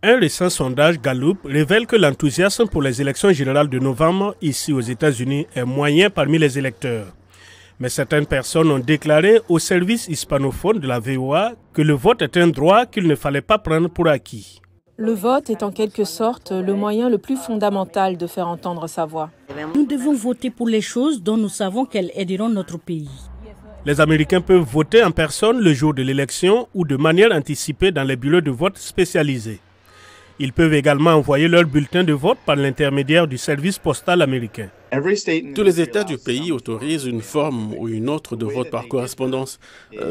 Un récent sondage Gallup révèle que l'enthousiasme pour les élections générales de novembre ici aux États-Unis est moyen parmi les électeurs. Mais certaines personnes ont déclaré au service hispanophone de la VOA que le vote est un droit qu'il ne fallait pas prendre pour acquis. Le vote est en quelque sorte le moyen le plus fondamental de faire entendre sa voix. Nous devons voter pour les choses dont nous savons qu'elles aideront notre pays. Les Américains peuvent voter en personne le jour de l'élection ou de manière anticipée dans les bureaux de vote spécialisés. Ils peuvent également envoyer leur bulletin de vote par l'intermédiaire du service postal américain. Tous les États du pays autorisent une forme ou une autre de vote par correspondance.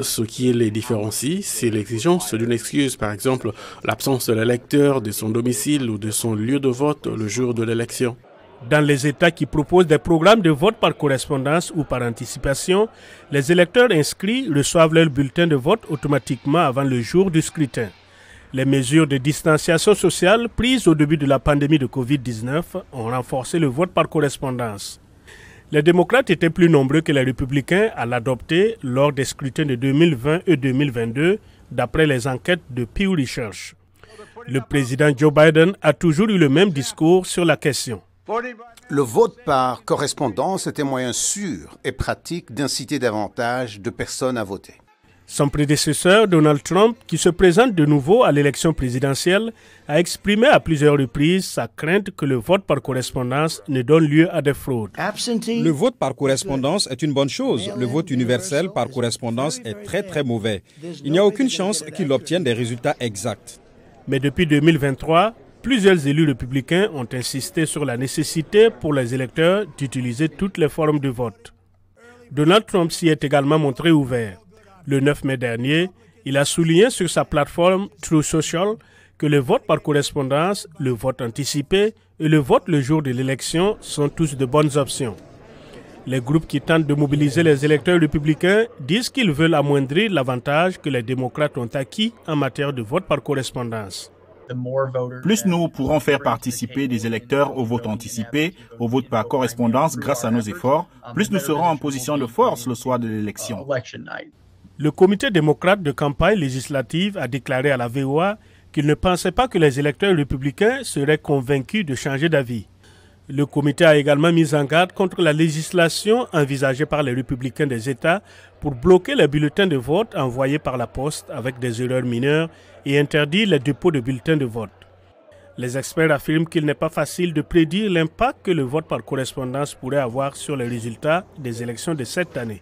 Ce qui les différencie, c'est l'exigence d'une excuse, par exemple l'absence de l'électeur de son domicile ou de son lieu de vote le jour de l'élection. Dans les États qui proposent des programmes de vote par correspondance ou par anticipation, les électeurs inscrits reçoivent leur bulletin de vote automatiquement avant le jour du scrutin. Les mesures de distanciation sociale prises au début de la pandémie de Covid-19 ont renforcé le vote par correspondance. Les démocrates étaient plus nombreux que les républicains à l'adopter lors des scrutins de 2020 et 2022, d'après les enquêtes de Pew Research. Le président Joe Biden a toujours eu le même discours sur la question. Le vote par correspondance est un moyen sûr et pratique d'inciter davantage de personnes à voter. Son prédécesseur, Donald Trump, qui se présente de nouveau à l'élection présidentielle, a exprimé à plusieurs reprises sa crainte que le vote par correspondance ne donne lieu à des fraudes. Le vote par correspondance est une bonne chose. Le vote universel par correspondance est très mauvais. Il n'y a aucune chance qu'il obtienne des résultats exacts. Mais depuis 2023, plusieurs élus républicains ont insisté sur la nécessité pour les électeurs d'utiliser toutes les formes de vote. Donald Trump s'y est également montré ouvert. Le 9 mai dernier, il a souligné sur sa plateforme Truth Social que le vote par correspondance, le vote anticipé et le vote le jour de l'élection sont tous de bonnes options. Les groupes qui tentent de mobiliser les électeurs républicains disent qu'ils veulent amoindrir l'avantage que les démocrates ont acquis en matière de vote par correspondance. Plus nous pourrons faire participer des électeurs au vote anticipé, au vote par correspondance grâce à nos efforts, plus nous serons en position de force le soir de l'élection. Le comité démocrate de campagne législative a déclaré à la VOA qu'il ne pensait pas que les électeurs républicains seraient convaincus de changer d'avis. Le comité a également mis en garde contre la législation envisagée par les républicains des États pour bloquer les bulletins de vote envoyés par la poste avec des erreurs mineures et interdire les dépôts de bulletins de vote. Les experts affirment qu'il n'est pas facile de prédire l'impact que le vote par correspondance pourrait avoir sur les résultats des élections de cette année.